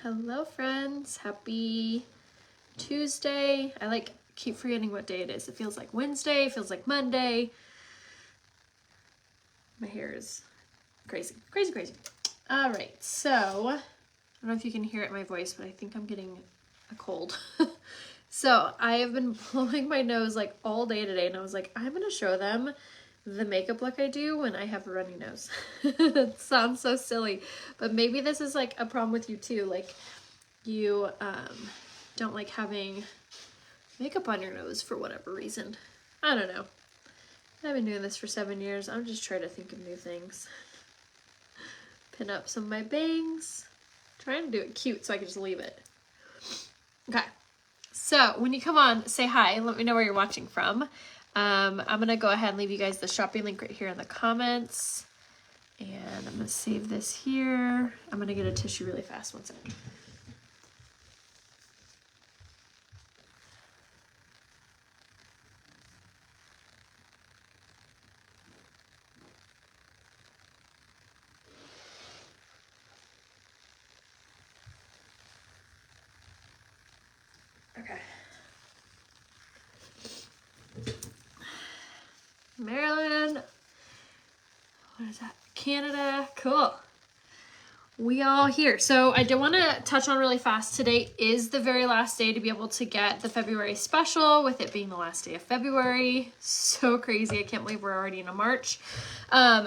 Hello friends, happy Tuesday. I keep forgetting what day it is. It feels like Wednesday, it feels like Monday. My hair is crazy. All right, so I don't know if you can hear it in my voice, but I think I'm getting a cold. So I have been blowing my nose like all day today, and I was like, I'm gonna show them the makeup look I do when I have a runny nose. It sounds so silly, but maybe this is like a problem with you too. Like you don't like having makeup on your nose for whatever reason. I don't know. I've been doing this for 7 years. I'm just trying to think of new things. Pin up some of my bangs. Trying to do it cute so I can just leave it. Okay. So when you come on, say hi. Let me know where you're watching from. I'm going to go ahead and leave you guys the shopping link right here in the comments. And I'm going to save this here. I'm going to get a tissue really fast. One second. Okay. Maryland. What is that? Canada. Cool. We all here. So I do want to touch on really fast. Today is the very last day to be able to get the February special, with it being the last day of February. So crazy. I can't believe we're already into March.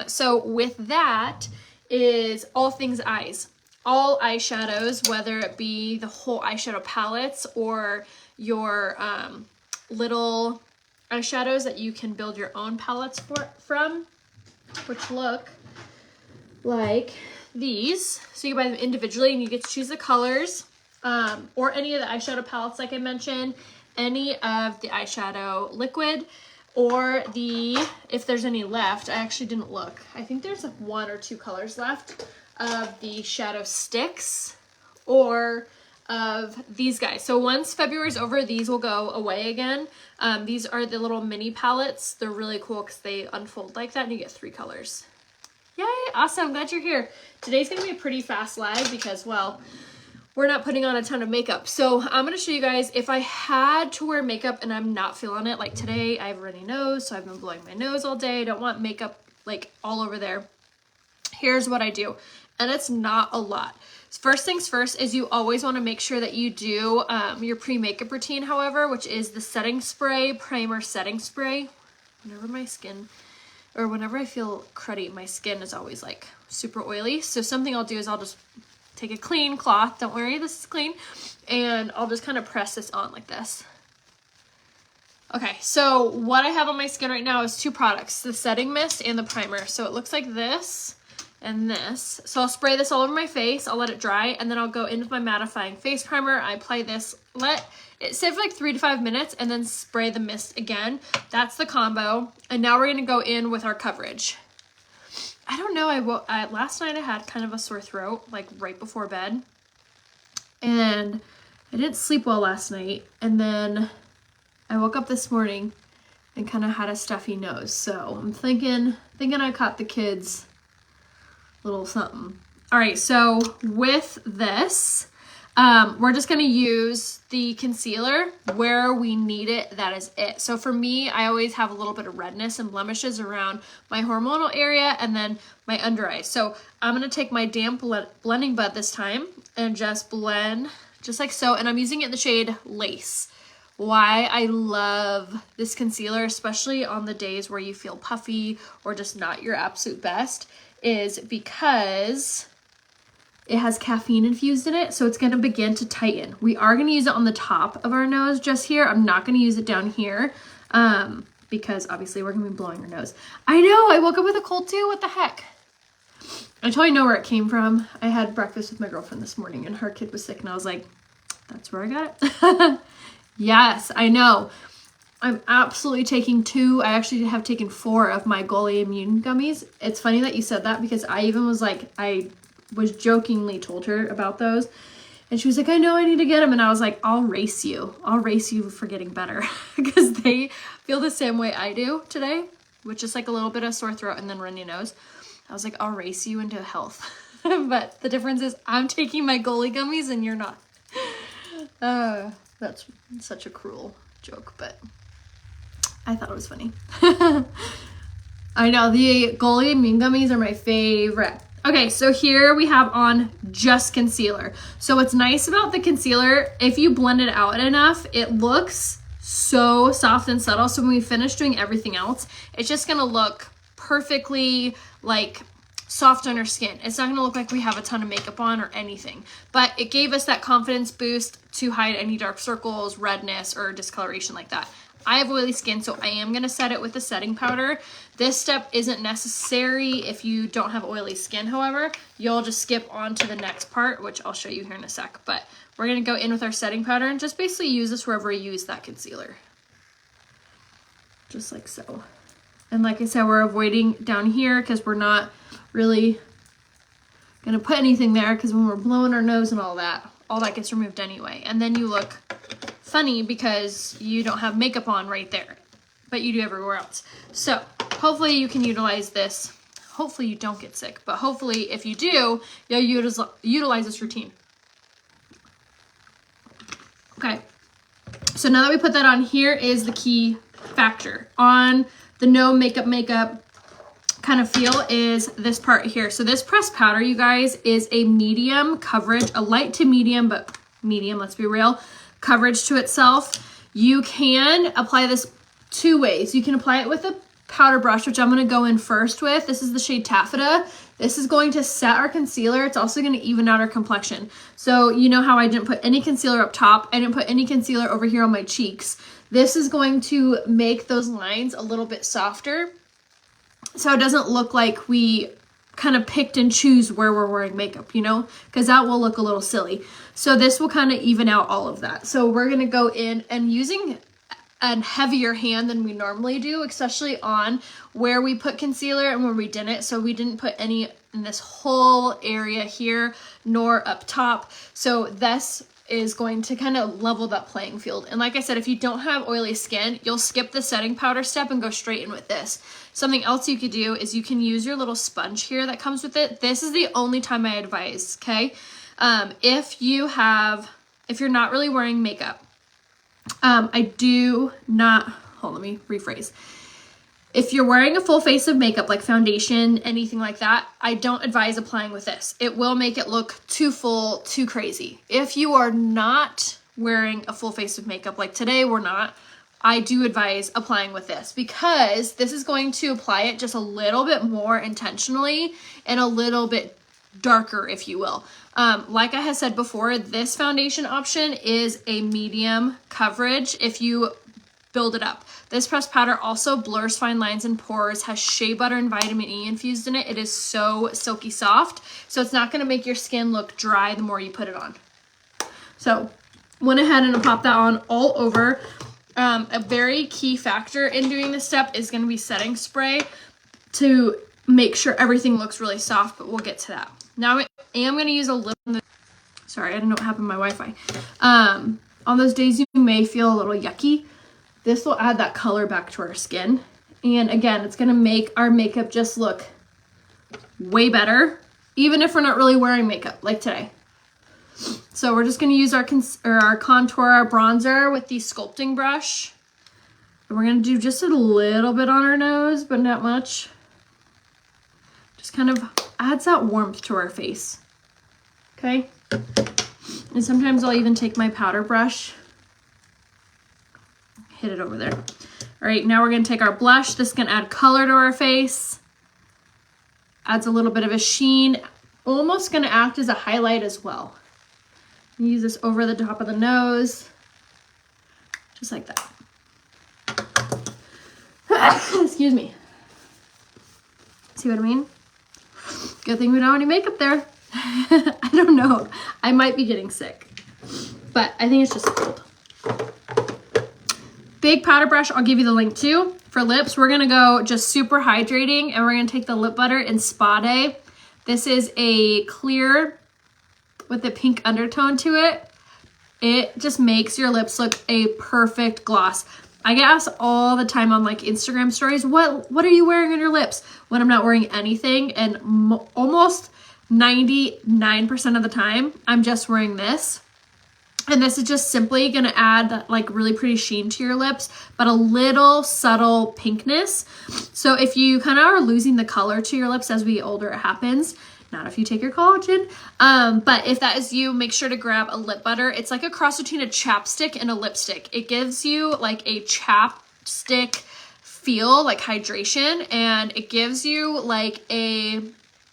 So with that is all things eyes. All eyeshadows, whether it be the whole eyeshadow palettes or your little eyeshadows that you can build your own palettes from, which look like these. So you buy them individually and you get to choose the colors, or any of the eyeshadow palettes like I mentioned, any of the eyeshadow liquid, or if there's any left. I actually didn't look. I think there's like 1 or 2 colors left of the shadow sticks, or of these guys. So once February's over, these will go away again. These are the little mini palettes. They're really cool because they unfold like that and you get 3 colors. Yay, awesome, glad you're here. Today's gonna be a pretty fast live because, well, we're not putting on a ton of makeup. So I'm gonna show you guys if I had to wear makeup and I'm not feeling it. Like today, I have a runny nose, so I've been blowing my nose all day. I don't want makeup like all over there. Here's what I do, and it's not a lot. First things first is you always want to make sure that you do your pre-makeup routine, however, which is the setting spray, primer setting spray. Whenever I feel cruddy, my skin is always like super oily. So something I'll do is I'll just take a clean cloth, don't worry, this is clean, and I'll just kind of press this on like this. Okay, so what I have on my skin right now is 2 products, the setting mist and the primer. So it looks like this and this. So I'll spray this all over my face, I'll let it dry, and then I'll go in with my mattifying face primer. I apply this, let it sit for like 3 to 5 minutes, and then spray the mist again. That's the combo. And now we're gonna go in with our coverage. I don't know, last night I had kind of a sore throat, like right before bed. And I didn't sleep well last night. And then I woke up this morning and kind of had a stuffy nose. So I'm thinking I caught the kids little something. All right, so with this, we're just gonna use the concealer where we need it. That is it. So for me, I always have a little bit of redness and blemishes around my hormonal area and then my under eye. So I'm gonna take my damp blending bud this time and just blend just like so. And I'm using it in the shade Lace. Why I love this concealer, especially on the days where you feel puffy or just not your absolute best, is because it has caffeine infused in it, so it's gonna begin to tighten. We are gonna use it on the top of our nose just here. I'm not gonna use it down here because obviously we're gonna be blowing our nose. I know, I woke up with a cold too, what the heck? I totally know where it came from. I had breakfast with my girlfriend this morning and her kid was sick and I was like, that's where I got it. Yes, I know. I'm absolutely taking 2. I actually have taken 4 of my Goli Immune gummies. It's funny that you said that because I even was like, I was jokingly told her about those. And she was like, I know I need to get them. And I was like, I'll race you. I'll race you for getting better. Because they feel the same way I do today, which is like a little bit of sore throat and then runny nose. I was like, I'll race you into health. But the difference is I'm taking my Goli gummies and you're not. That's such a cruel joke, but I thought it was funny. I know, the Goli Mean Gummies are my favorite. Okay, so here we have on just concealer. So what's nice about the concealer, if you blend it out enough, it looks so soft and subtle. So when we finish doing everything else, it's just gonna look perfectly like soft on our skin. It's not gonna look like we have a ton of makeup on or anything, but it gave us that confidence boost to hide any dark circles, redness, or discoloration like that. I have oily skin, so I am gonna set it with the setting powder. This step isn't necessary if you don't have oily skin, however. You'll just skip on to the next part, which I'll show you here in a sec, but we're gonna go in with our setting powder and just basically use this wherever we use that concealer. Just like so. And like I said, we're avoiding down here because we're not really gonna put anything there, because when we're blowing our nose and all that gets removed anyway. And then you look funny because you don't have makeup on right there, but you do everywhere else. So hopefully you can utilize this. Hopefully you don't get sick, but hopefully if you do, you'll utilize this routine. Okay, so now that we put that on, here is the key factor on the no makeup kind of feel is this part here. So this pressed powder, you guys, is a medium coverage, a light to medium, but medium, let's be real, coverage to itself. You can apply this two ways. You can apply it with a powder brush, which I'm going to go in first with. This is the shade Taffeta. This is going to set our concealer. It's also going to even out our complexion. So you know how I didn't put any concealer up top. I didn't put any concealer over here on my cheeks. This is going to make those lines a little bit softer, so it doesn't look like we kind of picked and choose where we're wearing makeup, you know, because that will look a little silly. So this will kind of even out all of that. So we're going to go in and using a heavier hand than we normally do, especially on where we put concealer and where we didn't. So we didn't put any in this whole area here, nor up top. So this is going to kind of level that playing field. And like I said, if you don't have oily skin, you'll skip the setting powder step and go straight in with this. Something else you could do is you can use your little sponge here that comes with it. This is the only time I advise, okay? If you're not really wearing makeup, let me rephrase. If you're wearing a full face of makeup, like foundation, anything like that, I don't advise applying with this. It will make it look too full, too crazy. If you are not wearing a full face of makeup, like today we're not, I do advise applying with this, because this is going to apply it just a little bit more intentionally and a little bit darker, if you will. Like I had said before, this foundation option is a medium coverage if you build it up. This pressed powder also blurs fine lines and pores, has shea butter and vitamin E infused in it. It is so silky soft, so it's not going to make your skin look dry the more you put it on. So went ahead and popped that on all over. A very key factor in doing this step is going to be setting spray to make sure everything looks really soft, but we'll get to that. Now I am going to use a little, sorry, I don't know what happened to my Wi-Fi. On those days you may feel a little yucky, this will add that color back to our skin. And again, it's going to make our makeup just look way better, even if we're not really wearing makeup like today. So we're just going to use our contour, our bronzer with the sculpting brush. And we're going to do just a little bit on our nose, but not much. Just kind of adds that warmth to our face. Okay? And sometimes I'll even take my powder brush, hit it over there. All right, now we're going to take our blush. This can add color to our face. Adds a little bit of a sheen. Almost going to act as a highlight as well. Use this over the top of the nose, just like that. Excuse me. See what I mean? Good thing we don't have any makeup there. I don't know. I might be getting sick, but I think it's just cold. Big powder brush, I'll give you the link too. For lips, we're gonna go just super hydrating, and we're gonna take the lip butter in Spa Day. This is a clear with a pink undertone to it. It just makes your lips look a perfect gloss. I get asked all the time on like Instagram stories, what are you wearing on your lips? When I'm not wearing anything, and almost 99% of the time, I'm just wearing this. And this is just simply going to add that like really pretty sheen to your lips, but a little subtle pinkness. So if you kind of are losing the color to your lips as we get older, it happens. Not if you take your collagen. But if that is you, make sure to grab a lip butter. It's like a cross between a chapstick and a lipstick. It gives you like a chapstick feel, like hydration, and it gives you like a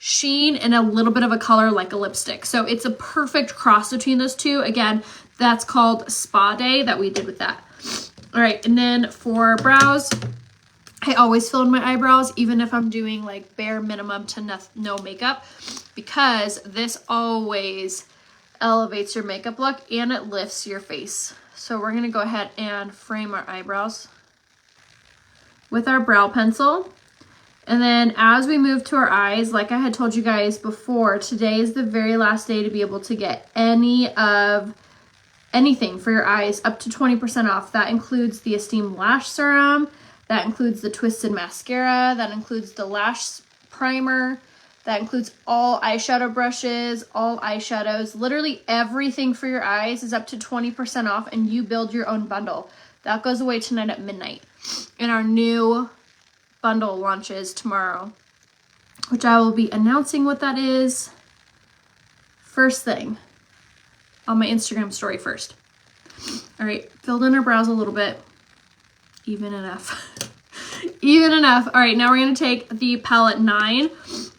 sheen and a little bit of a color like a lipstick. So it's a perfect cross between those two. Again, that's called Spa Day that we did with that. All right, and then for brows, I always fill in my eyebrows, even if I'm doing like bare minimum to no makeup, because this always elevates your makeup look and it lifts your face. So we're gonna go ahead and frame our eyebrows with our brow pencil. And then as we move to our eyes, like I had told you guys before, today is the very last day to be able to get anything for your eyes up to 20% off. That includes the Esteem Lash Serum, that includes the Twisted Mascara, that includes the Lash Primer, that includes all eyeshadow brushes, all eyeshadows. Literally everything for your eyes is up to 20% off, and you build your own bundle. That goes away tonight at midnight. And our new bundle launches tomorrow, which I will be announcing what that is first thing on my Instagram story first. All right, filled in our brows a little bit. Even enough. Even enough. All right, now we're going to take the palette 9,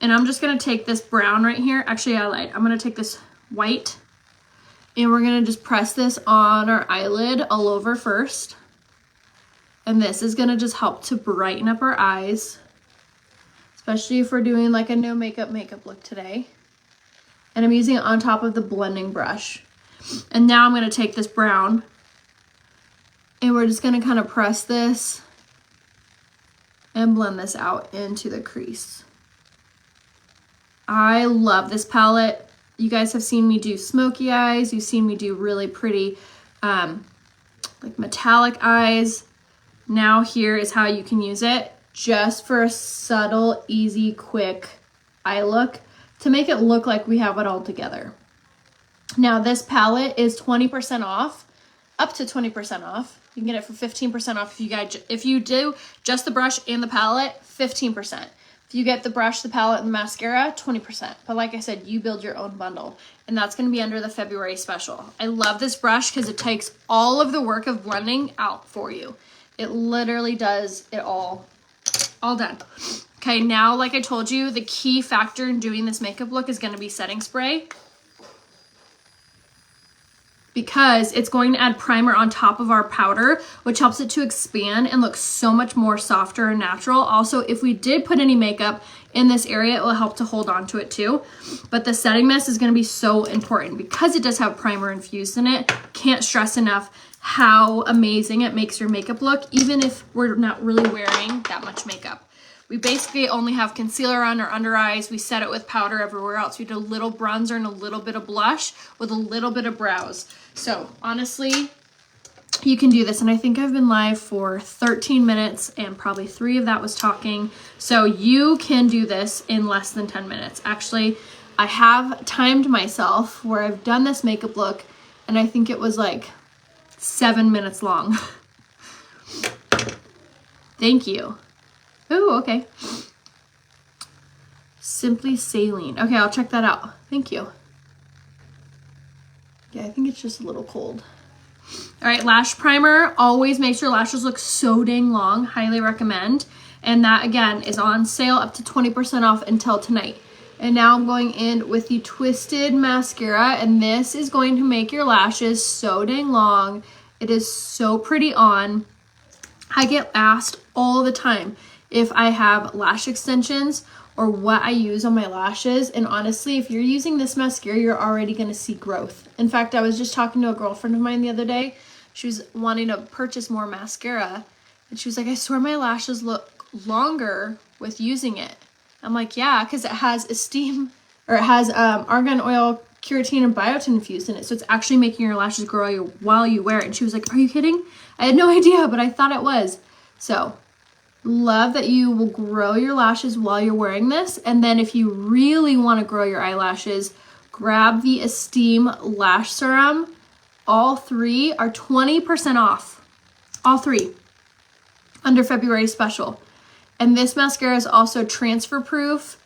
and I'm just going to take this brown right here. Actually, I lied. I'm going to take this white, and we're going to just press this on our eyelid all over first. And this is going to just help to brighten up our eyes, especially if we're doing like a no makeup look today. And I'm using it on top of the blending brush. And now I'm going to take this brown, and we're just going to kind of press this and blend this out into the crease. I love this palette. You guys have seen me do smoky eyes. You've seen me do really pretty like metallic eyes. Now here is how you can use it just for a subtle, easy, quick eye look to make it look like we have it all together. Now this palette is 20% off, up to 20% off. You can get it for 15% off if you do just the brush and the palette, 15%. If you get the brush, the palette, and the mascara, 20%. But like I said, you build your own bundle, and that's going to be under the February special. I love this brush because it takes all of the work of blending out for you. It literally does it all done. Okay, now like I told you, the key factor in doing this makeup look is going to be setting spray, because it's going to add primer on top of our powder, which helps it to expand and look so much more softer and natural. Also, if we did put any makeup in this area, it will help to hold on to it too. But the setting mist is going to be so important because it does have primer infused in it. Can't stress enough how amazing it makes your makeup look, even if we're not really wearing that much makeup. We basically only have concealer on our under eyes. We set it with powder everywhere else. We did a little bronzer and a little bit of blush with a little bit of brows. So honestly, you can do this. And I think I've been live for 13 minutes and probably 3 of that was talking. So you can do this in less than 10 minutes. Actually, I have timed myself where I've done this makeup look, and I think it was like 7 minutes long. Thank you. Oh, okay. Simply Saline. Okay, I'll check that out. Thank you. Yeah, I think it's just a little cold. All right, lash primer always makes your lashes look so dang long. Highly recommend. And that, again, is on sale up to 20% off until tonight. And now I'm going in with the Twisted Mascara, and this is going to make your lashes so dang long. It is so pretty on. I get asked all the time if I have lash extensions or what I use on my lashes. And honestly, if you're using this mascara, you're already going to see growth. In fact, I was just talking to a girlfriend of mine the other day. She was wanting to purchase more mascara, and she was like, I swear my lashes look longer with using it. I'm like, yeah, because it has argan oil, keratin, and biotin infused in it. So it's actually making your lashes grow while you wear it. And she was like, are you kidding? I had no idea, but I thought it was. So Love that you will grow your lashes while you're wearing this. And then if you really want to grow your eyelashes, grab the Esteem Lash Serum. All 3 are 20% off. All 3 under February special. And this mascara is also transfer proof.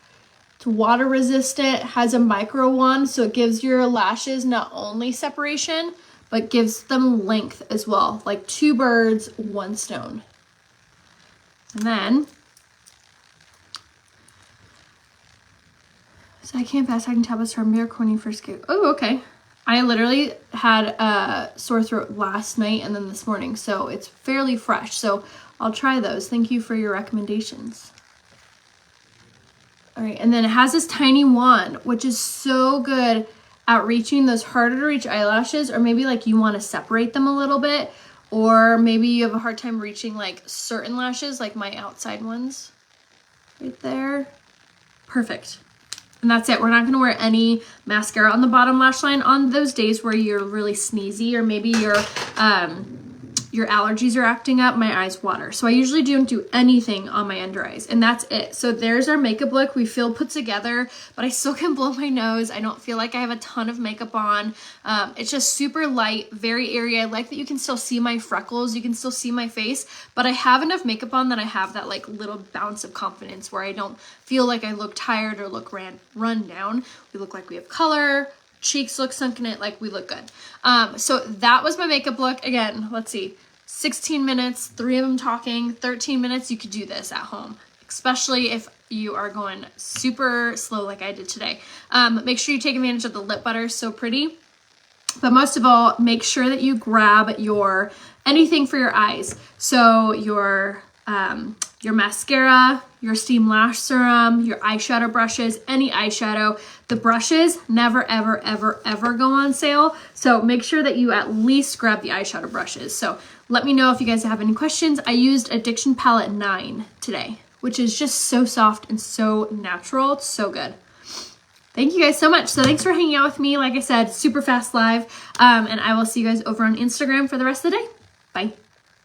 It's water resistant, has a micro wand, so it gives your lashes not only separation, but gives them length as well. Like 2 birds, 1 stone. And then, so I can't pass acne tablets from Miracle when you first get. Oh, okay. I literally had a sore throat last night and then this morning, so it's fairly fresh. So I'll try those. Thank you for your recommendations. All right, and then it has this tiny wand, which is so good at reaching those harder to reach eyelashes, or maybe like you want to separate them a little bit, or maybe you have a hard time reaching like certain lashes, like my outside ones right there. Perfect. And that's it. We're not going to wear any mascara on the bottom lash line on those days where you're really sneezy, or maybe your allergies are acting up. My eyes water. So I usually don't do anything on my under eyes, and that's it. So there's our makeup look. We feel put together, but I still can blow my nose. I don't feel like I have a ton of makeup on. It's just super light, very airy. I like that you can still see my freckles. You can still see my face, but I have enough makeup on that I have that like little bounce of confidence where I don't feel like I look tired or look run down. We look like we have color. Cheeks look sunken in, like we look good. So that was my makeup look. Again, let's see. 16 minutes, 3 of them talking, 13 minutes. You could do this at home, especially if you are going super slow like I did today. Make sure you take advantage of the lip butter, so pretty. But most of all, make sure that you grab your anything for your eyes. So your mascara, your Esteem Lash Serum, your eyeshadow brushes, any eyeshadow. The brushes never, ever, ever, ever go on sale. So make sure that you at least grab the eyeshadow brushes. So let me know if you guys have any questions. I used Addiction Palette 9 today, which is just so soft and so natural. It's so good. Thank you guys so much. So thanks for hanging out with me. Like I said, super fast live. And I will see you guys over on Instagram for the rest of the day. Bye.